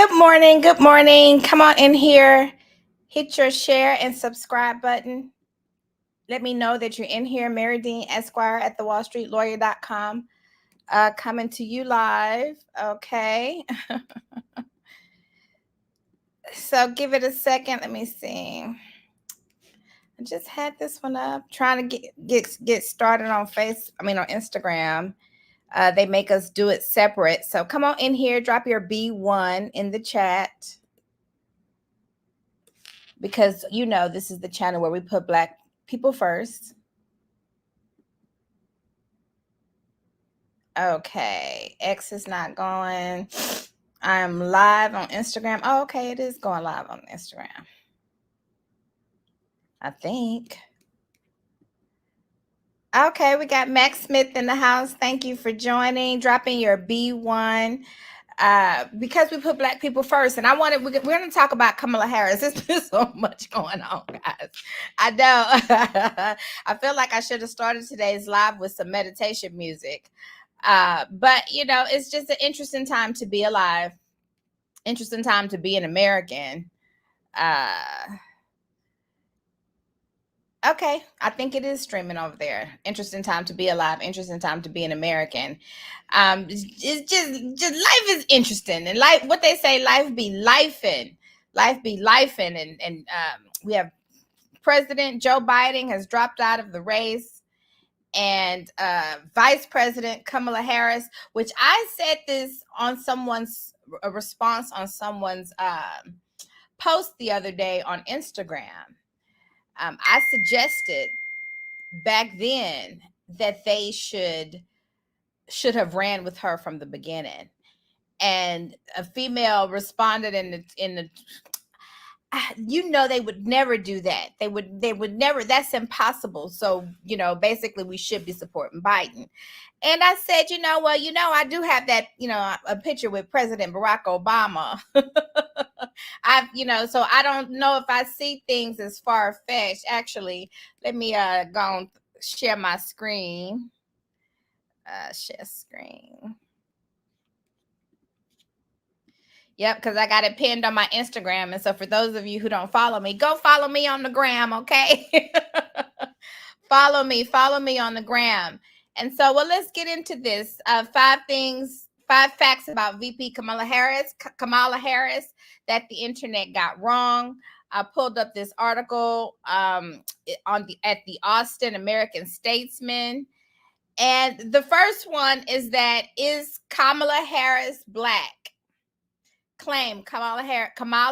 Good morning. Good morning. Come on in here. Hit your share and subscribe button. Let me know that you're in here. Mary Dean Esquire at thewallstreetlawyer.com. Coming to you live. Okay. So give it a second. Let me see. I just had this one up. Trying to get started on on Instagram. They make us do it separate. So come on in here. Drop your B1 in the chat. Because this is the channel where we put Black people first. Okay, X is not going. I'm live on Instagram. Oh, okay, it is going live on Instagram, I think. Okay, we got Max Smith in the house. Thank you for joining, dropping your B1. Because we put Black people first, and we're going to talk about Kamala Harris. There's been so much going on, guys. I know. I feel like I should have started today's live with some meditation music. But it's just an interesting time to be alive. Interesting time to be an American. Okay, I think it is streaming over there. Interesting time to be alive. Interesting time to be an American. It's just life is interesting, and life, what they say, life be lifing, and we have President Joe Biden has dropped out of the race, and Vice President Kamala Harris, which I said this on a response on someone's post the other day on Instagram. I suggested back then that they should have ran with her from the beginning, and a female responded in the they would never do that. They would never. That's impossible. So basically we should be supporting Biden. And I said, I do have that, a picture with President Barack Obama. So I don't know if I see things as far-fetched. Actually, let me go and share my screen. Share screen. Yep, because I got it pinned on my Instagram. And so for those of you who don't follow me, go follow me on the gram, okay? Follow me on the gram. And so, let's get into this. 5 facts about VP Kamala Harris that the internet got wrong. I pulled up this article at the Austin American Statesman. And the first one is Kamala Harris Black? Claim Kamala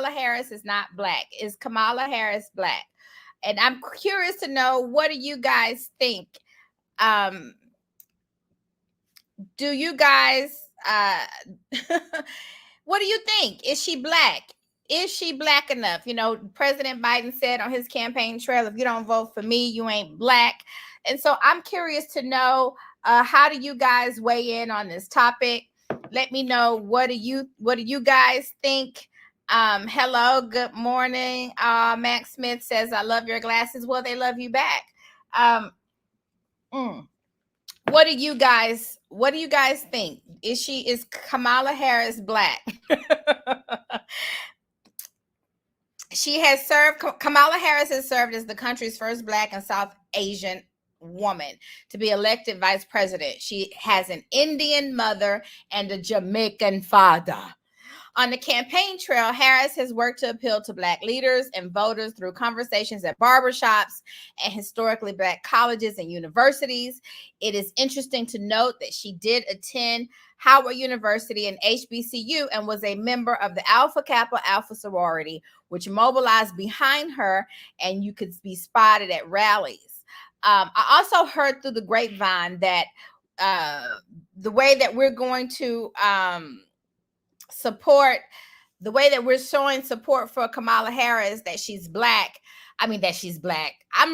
Harris is not Black. Is Kamala Harris Black? And I'm curious to know, what do you guys think? Do you guys what do you think? Is she Black? Is she Black enough? President Biden said on his campaign trail, if you don't vote for me, you ain't Black. And so I'm curious to know, how do you guys weigh in on this topic? Let me know, what do you guys think? Hello, good morning. Max Smith says, I love your glasses. Well, they love you back. What do you guys think? Is Kamala Harris Black? Kamala Harris has served as the country's first Black and South Asian woman to be elected vice president. She has an Indian mother and a Jamaican father. On the campaign trail, Harris has worked to appeal to Black leaders and voters through conversations at barbershops and historically Black colleges and universities. It is interesting to note that she did attend Howard University and HBCU and was a member of the Alpha Kappa Alpha sorority, which mobilized behind her, and you could be spotted at rallies. I also heard through the grapevine that the way that we're going to support, the way that we're showing support for Kamala Harris, that she's Black. I'm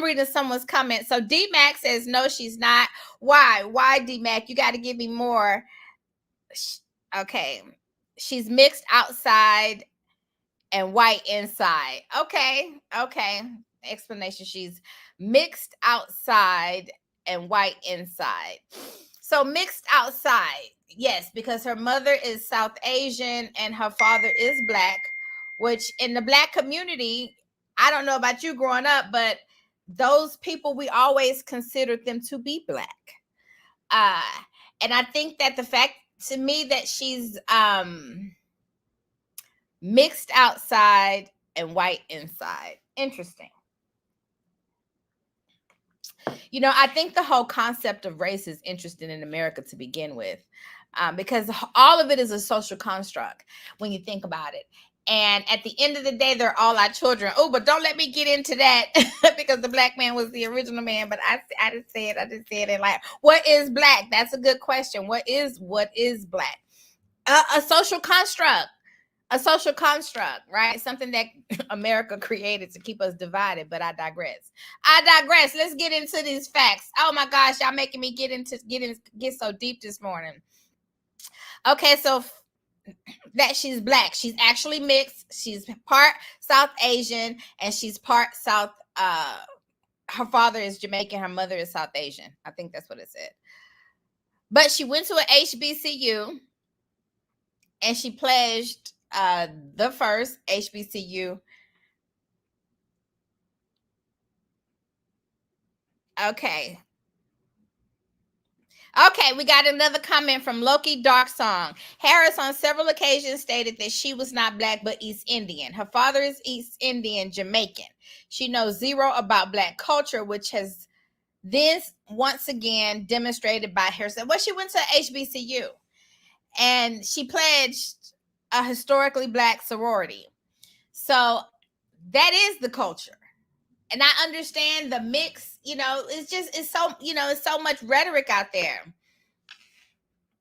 reading someone's comment. So D-Mac says, no, she's not. Why D-Mac? You got to give me more. Okay. She's mixed outside and white inside. Okay. Explanation. She's mixed outside and white inside. So mixed outside. Yes, because her mother is South Asian and her father is Black, which in the Black community, I don't know about you growing up, but those people, we always considered them to be Black. Uh, and I think that the fact to me that she's mixed outside and white inside. Interesting. You know, I think the whole concept of race is interesting in America to begin with, because all of it is a social construct when you think about it. And at the end of the day, they're all our children. Oh, but don't let me get into that because the Black man was the original man. But I just said it like, what is Black? That's a good question. What is Black? A social construct. A social construct, right? Something that America created to keep us divided, but I digress. Let's get into these facts. Oh my gosh, y'all making me get so deep this morning. Okay, so that she's Black. She's actually mixed. She's part South Asian and she's part South her father is Jamaican, her mother is South Asian. I think that's what it said. But she went to an HBCU and she pledged the first HBCU. Okay, we got another comment from Loki Dark Song. Harris on several occasions stated that she was not Black but East Indian. Her father is East Indian Jamaican. She knows zero about Black culture, which has this once again demonstrated by herself. Well, she went to HBCU and she pledged a historically Black sorority. So that is the culture. And I understand the mix, it's so much rhetoric out there.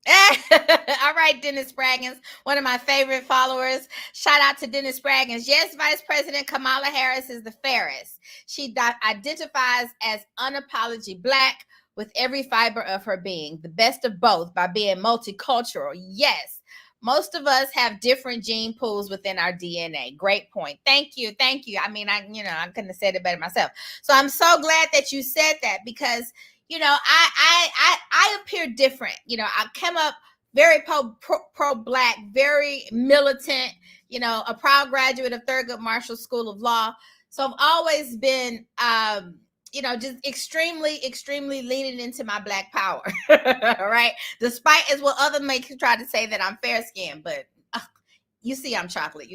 All right, Dennis Spraggins, one of my favorite followers. Shout out to Dennis Spraggins. Yes, Vice President Kamala Harris is the fairest. She identifies as unapologetically Black with every fiber of her being, the best of both by being multicultural. Yes, most of us have different gene pools within our DNA. Great point. Thank you. I mean, I couldn't have said it better myself. So I'm so glad that you said that because I appear different. I came up very pro Black, very militant, a proud graduate of Thurgood Marshall School of Law. So I've always been, just extremely leaning into my Black power, right? Despite as what others may try to say that I'm fair skinned, but you see I'm chocolate.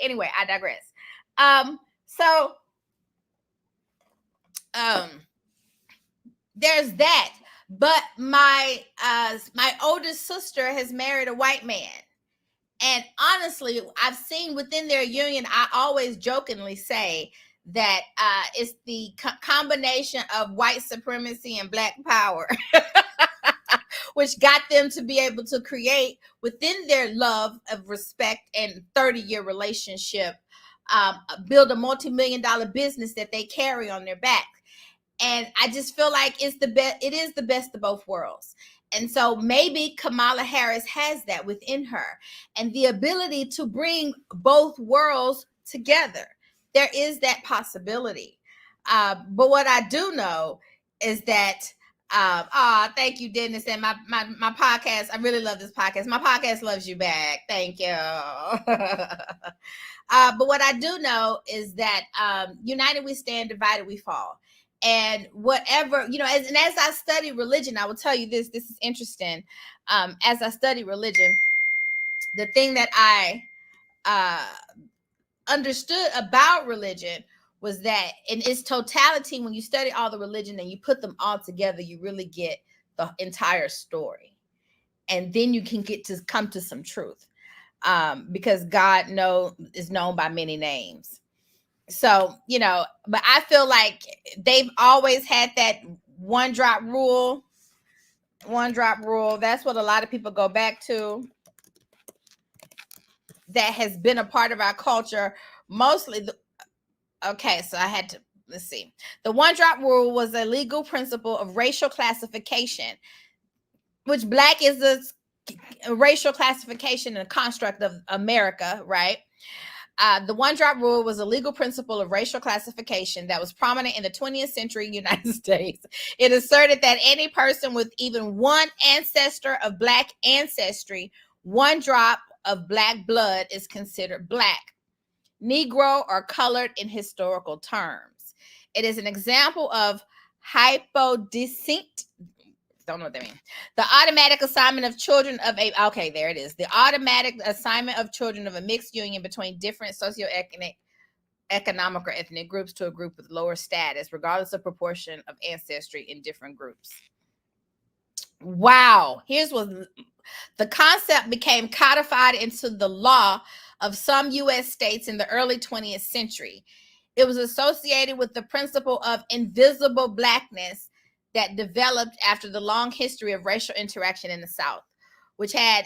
Anyway, I digress. There's that. But my oldest sister has married a white man. And honestly, I've seen within their union, I always jokingly say that it's the combination of white supremacy and Black power, which got them to be able to create within their love of respect and 30-year relationship, build a multi-million-dollar business that they carry on their back. And I just feel like it is the best of both worlds. And so maybe Kamala Harris has that within her and the ability to bring both worlds together. There is that possibility. But what I do know is that, thank you, Dennis. And my podcast, I really love this podcast. My podcast loves you back. Thank you. But what I do know is that united we stand, divided we fall. And whatever, as I study religion, I will tell you this is interesting. As I study religion, the thing that I understood about religion was that in its totality, when you study all the religion and you put them all together, you really get the entire story. And then you can get to come to some truth, because God is known by many names. So, but I feel like they've always had that one drop rule. That's what a lot of people go back to. That has been a part of our culture. Mostly. Okay, so I had to, let's see. The one drop rule was a legal principle of racial classification, which Black is a racial classification and a construct of America, right? The one-drop rule was a legal principle of racial classification that was prominent in the 20th century United States. It asserted that any person with even one ancestor of Black ancestry, one drop of Black blood, is considered Black, Negro, or colored in historical terms. It is an example of hypodescent. Don't know what that means. The automatic assignment of children of a, okay, there it is. The automatic assignment of children of a mixed union between different socioeconomic, economic, or ethnic groups to a group with lower status, regardless of proportion of ancestry in different groups. Wow. Here's what the concept became codified into the law of some U.S. states in the early 20th century. It was associated with the principle of invisible Blackness that developed after the long history of racial interaction in the South, which had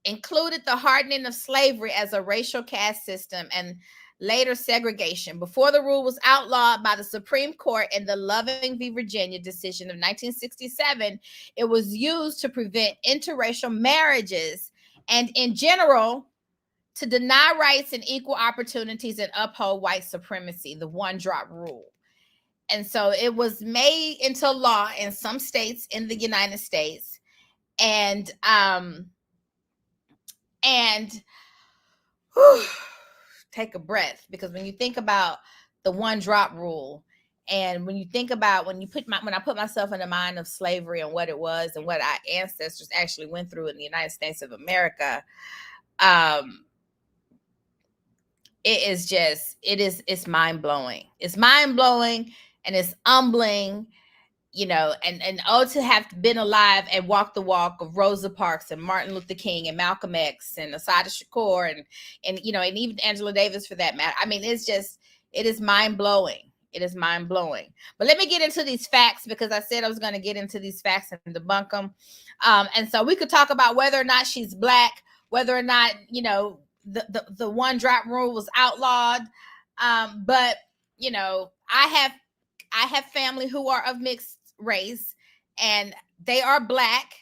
included the hardening of slavery as a racial caste system and later segregation. Before the rule was outlawed by the Supreme Court in the Loving v. Virginia decision of 1967, it was used to prevent interracial marriages and, in general, to deny rights and equal opportunities and uphold white supremacy, the one-drop rule. And so it was made into law in some states in the United States. And whew, take a breath, because when you think about the one drop rule, and when you think about when I put myself in the mind of slavery and what it was and what our ancestors actually went through in the United States of America, it's mind-blowing. It's mind-blowing. And it's humbling, and to have been alive and walked the walk of Rosa Parks and Martin Luther King and Malcolm X and Assata Shakur and even Angela Davis for that matter. I mean, it is mind-blowing. It is mind-blowing. But let me get into these facts, because I said I was going to get into these facts and debunk them. And so we could talk about whether or not she's Black, whether or not, the one drop rule was outlawed. But, I have family who are of mixed race, and they are Black.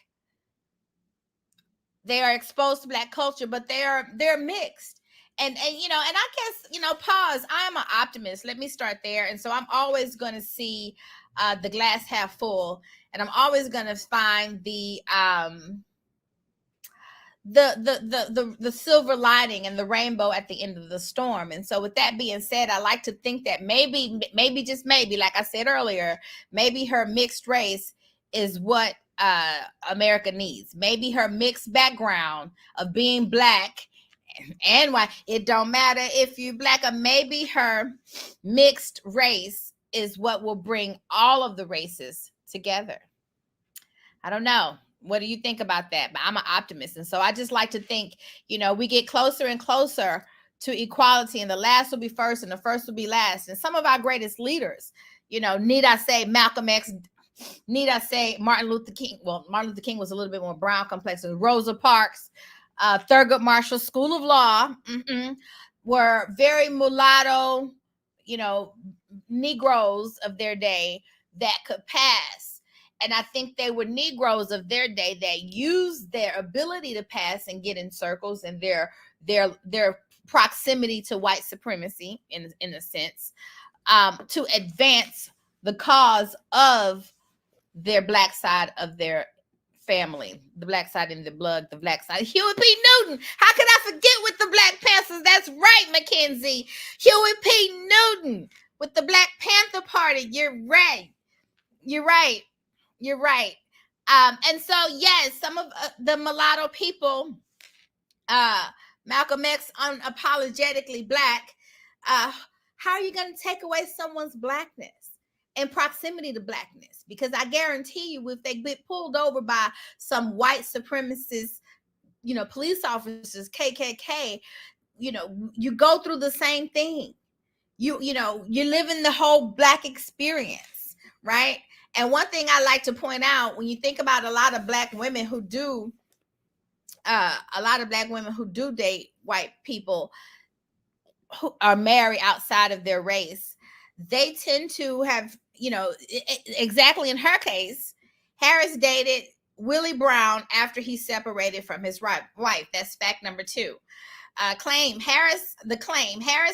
They are exposed to Black culture, but they're mixed. And I guess, pause. I'm an optimist. Let me start there. And so I'm always going to see the glass half full, and I'm always going to find the silver lining and the rainbow at the end of the storm. And so with that being said, I like to think that maybe just maybe, like I said earlier, maybe her mixed race is what America needs. Maybe her mixed background of being Black and white, it don't matter if you're Black, or maybe her mixed race is what will bring all of the races together. I don't know. What do you think about that? But I'm an optimist. And so I just like to think, we get closer and closer to equality, and the last will be first and the first will be last. And some of our greatest leaders, need I say Malcolm X, need I say Martin Luther King? Well, Martin Luther King was a little bit more brown complex. Rosa Parks, Thurgood Marshall School of Law, were very mulatto, Negroes of their day that could pass. And I think they were Negroes of their day that used their ability to pass and get in circles, and their proximity to white supremacy, in a sense, to advance the cause of their Black side of their family, the Black side in the blood, the Black side. Huey P. Newton. How could I forget with the Black Panthers? That's right, Mackenzie. Huey P. Newton with the Black Panther Party. You're right. And so, yes, some of the mulatto people, Malcolm X, unapologetically Black. How are you going to take away someone's Blackness and proximity to Blackness? Because I guarantee you, if they get pulled over by some white supremacist, police officers, KKK, you go through the same thing. You're living the whole Black experience, right? And one thing I like to point out, when you think about a lot of Black women who do date white people who are married outside of their race, they tend to have, exactly in her case, Harris dated Willie Brown after he separated from his wife. That's fact number 2. Claim Harris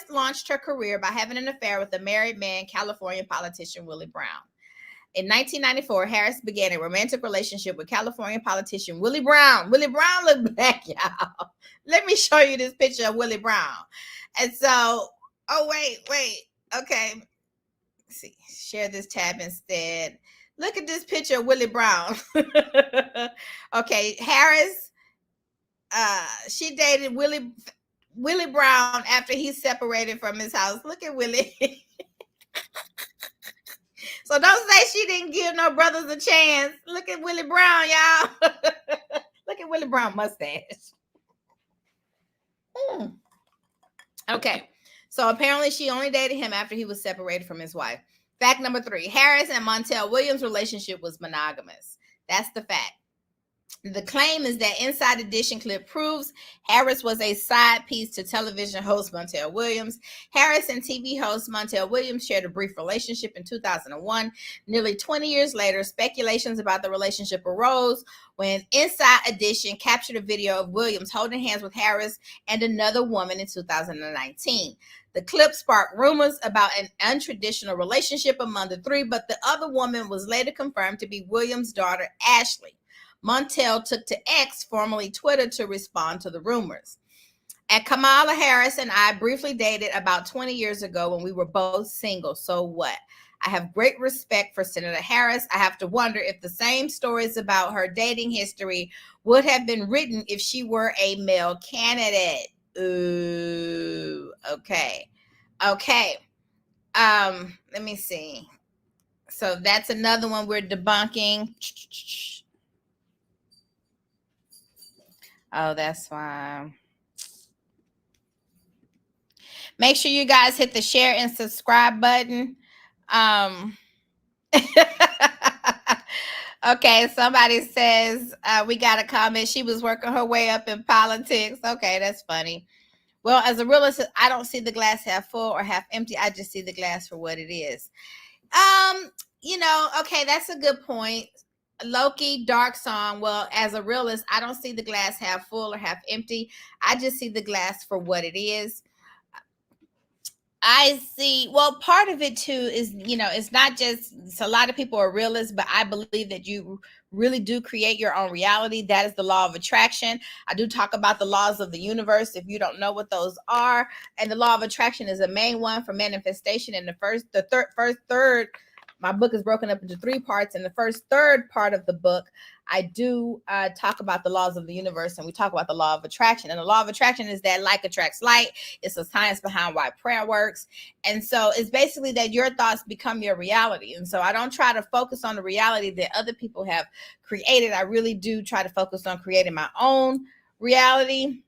launched her career by having an affair with the married man, California politician Willie Brown. In 1994, Harris began a romantic relationship with California politician Willie Brown. Willie Brown looked black, y'all. Let me show you this picture of Willie Brown. And so, okay. Let's see, share this tab instead. Look at this picture of Willie Brown. Okay, Harris, she dated Willie Brown after he separated from his house. Look at Willie. So don't say she didn't give no brothers a chance. Look at Willie Brown, y'all. Look at Willie Brown mustache. Okay, so apparently she only dated him after he was separated from his wife. Fact number 3, Harris and Montel Williams' relationship was monogamous. That's the fact. The claim is that Inside Edition clip proves Harris was a side piece to television host Montel Williams. Harris and TV host Montel Williams shared a brief relationship in 2001. Nearly 20 years later, speculations about the relationship arose when Inside Edition captured a video of Williams holding hands with Harris and another woman in 2019. The clip sparked rumors about an untraditional relationship among the three, but the other woman was later confirmed to be Williams' daughter, Ashley. Montel took to X, formerly Twitter, to respond to the rumors. And Kamala Harris and I briefly dated about 20 years ago when we were both single. So what? I have great respect for Senator Harris. I have to wonder if the same stories about her dating history would have been written if she were a male candidate. Ooh, okay. Let me see. So that's another one we're debunking. Oh, that's fine. Make sure you guys hit the share and subscribe button. Okay, somebody says we got a comment. She was working her way up in politics. Okay, that's funny. Well, as a realist, I don't see the glass half full or half empty. I just see the glass for what it is. Okay, that's a good point. Loki, Dark Song. Well, as a realist, I don't see the glass half full or half empty. I just see the glass for what it is. I see, well, part of it too is, it's not just, a lot of people are realists, but I believe that you really do create your own reality. That is the law of attraction. I do talk about the laws of the universe if you don't know what those are. And the law of attraction is the main one for manifestation. And the third, my book is broken up into 3 parts. In the third part of the book, I do talk about the laws of the universe, and we talk about the law of attraction. And the law of attraction is that like attracts like. It's the science behind why prayer works. And so it's basically that your thoughts become your reality. And so I don't try to focus on the reality that other people have created. I really do try to focus on creating my own reality.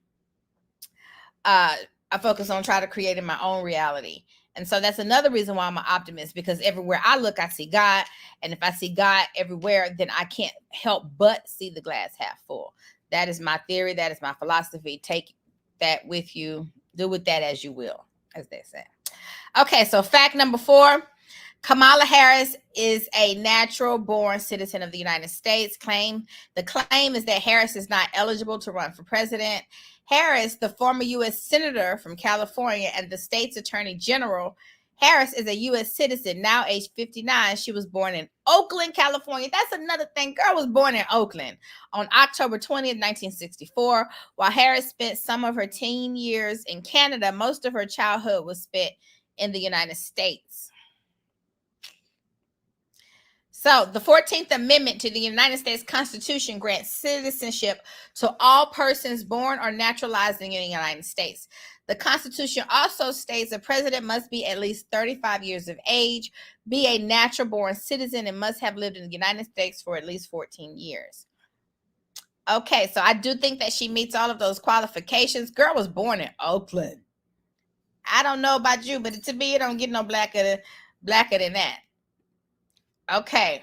I focus on trying to create my own reality. And so that's another reason why I'm an optimist, because everywhere I look, I see God. And if I see God everywhere, then I can't help but see the glass half full. That is my theory. That is my philosophy. Take that with you. Do with that as you will, as they say. Okay, so fact number 4. Kamala Harris is a natural born citizen of the United States. The claim is that Harris is not eligible to run for president. Harris, the former U.S. Senator from California and the state's Attorney General, Harris is a U.S. citizen, now age 59. She was born in Oakland, California. That's another thing. Girl was born in Oakland on October 20th, 1964. While Harris spent some of her teen years in Canada, most of her childhood was spent in the United States. So the 14th Amendment to the United States Constitution grants citizenship to all persons born or naturalized in the United States. The Constitution also states a president must be at least 35 years of age, be a natural born citizen, and must have lived in the United States for at least 14 years. Okay, so I do think that she meets all of those qualifications. Girl was born in Oakland. I don't know about you, but to me, it don't get no blacker than that. Okay.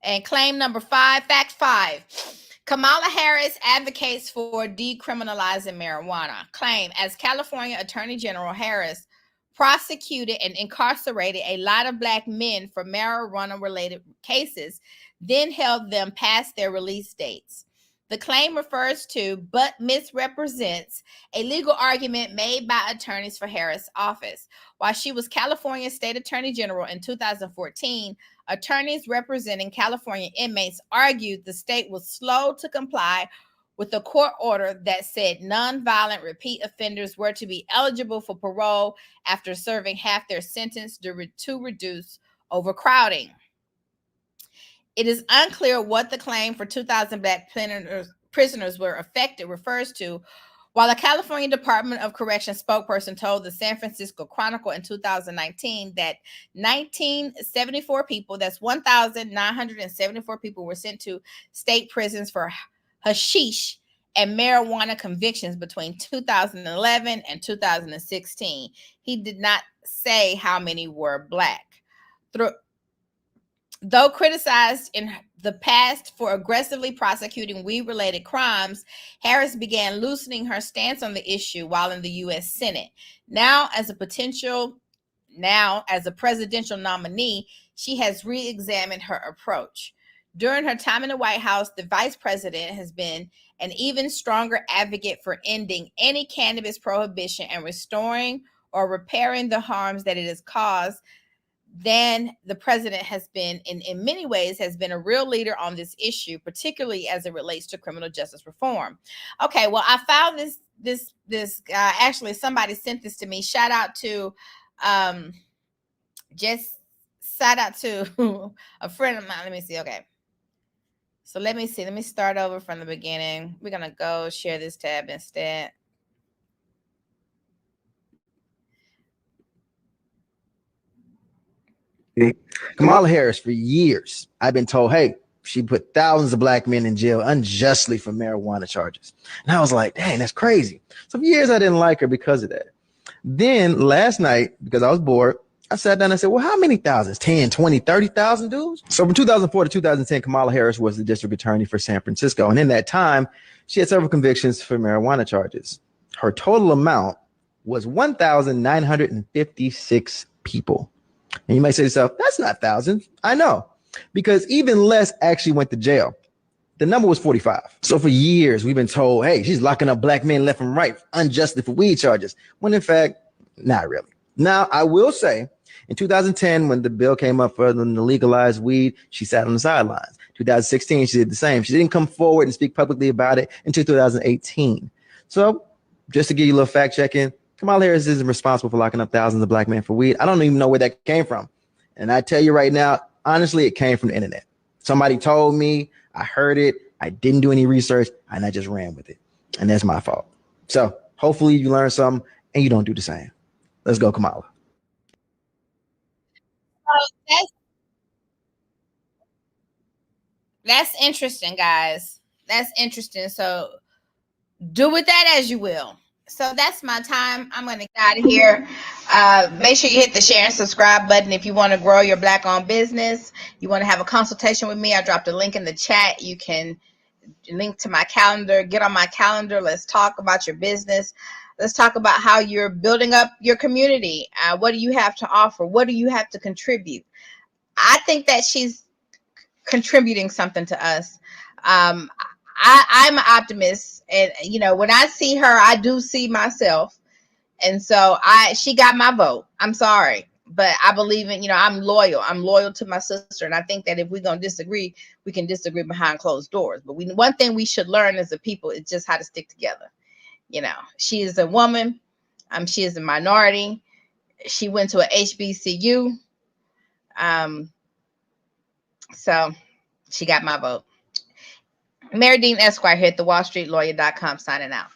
And claim number 5, fact 5. Kamala Harris advocates for decriminalizing marijuana. Claim, as California Attorney General, Harris prosecuted and incarcerated a lot of Black men for marijuana-related cases, then held them past their release dates. The claim refers to, but misrepresents, a legal argument made by attorneys for Harris' office. While she was California State Attorney General in 2014, attorneys representing California inmates argued the state was slow to comply with a court order that said nonviolent repeat offenders were to be eligible for parole after serving half their sentence to reduce overcrowding. It is unclear what the claim for 2,000 Black prisoners were affected refers to, while a California Department of Corrections spokesperson told the San Francisco Chronicle in 2019 that 1974 people, that's 1,974 people, were sent to state prisons for hashish and marijuana convictions between 2011 and 2016. He did not say how many were Black. Though criticized in the past for aggressively prosecuting weed-related crimes, Harris began loosening her stance on the issue while in the U.S. Senate. Now, as a presidential nominee, she has re-examined her approach. During her time in the White House, the vice president has been an even stronger advocate for ending any cannabis prohibition and restoring or repairing the harms that it has caused than the president has been, in many ways, has been a real leader on this issue, particularly as it relates to criminal justice reform. Okay, well, I found this actually somebody sent this to me. Shout out to a friend of mine. Let me see. Okay. So let me see. Let me start over from the beginning. We're going to go share this tab instead. Kamala Harris, for years, I've been told, hey, she put thousands of Black men in jail unjustly for marijuana charges. And I was like, dang, that's crazy. So for years, I didn't like her because of that. Then last night, because I was bored, I sat down and said, well, how many thousands? 10, 20, 30,000 dudes? So from 2004 to 2010, Kamala Harris was the district attorney for San Francisco. And in that time, she had several convictions for marijuana charges. Her total amount was 1,956 people. And you might say to yourself, that's not thousands. I know, because even less actually went to jail. The number was 45. So for years, we've been told, hey, she's locking up Black men left and right unjustly for weed charges, when in fact, not really. Now, I will say, in 2010, when the bill came up for them to legalize weed, she sat on the sidelines. 2016, she did the same. She didn't come forward and speak publicly about it until 2018. So just to give you a little fact checking, Kamala Harris isn't responsible for locking up thousands of Black men for weed. I don't even know where that came from. And I tell you right now, honestly, it came from the internet. Somebody told me, I heard it, I didn't do any research, and I just ran with it. And that's my fault. So hopefully you learn something and you don't do the same. Let's go, Kamala. That's interesting, guys. That's interesting. So do with that as you will. So that's my time. I'm going to get out of here. Make sure you hit the share and subscribe button if you want to grow your Black-owned business. You want to have a consultation with me. I dropped a link in the chat. You can link to my calendar. Get on my calendar. Let's talk about your business. Let's talk about how you're building up your community. What do you have to offer? What do you have to contribute? I think that she's contributing something to us. I'm an optimist, and when I see her, I do see myself, and so she got my vote. I'm sorry, but I believe in, I'm loyal. I'm loyal to my sister, and I think that if we're gonna disagree, we can disagree behind closed doors. But one thing we should learn as a people is just how to stick together. She is a woman. She is a minority. She went to a HBCU. So she got my vote. Mary Dean Esquire here at thewallstreetlawyer.com signing out.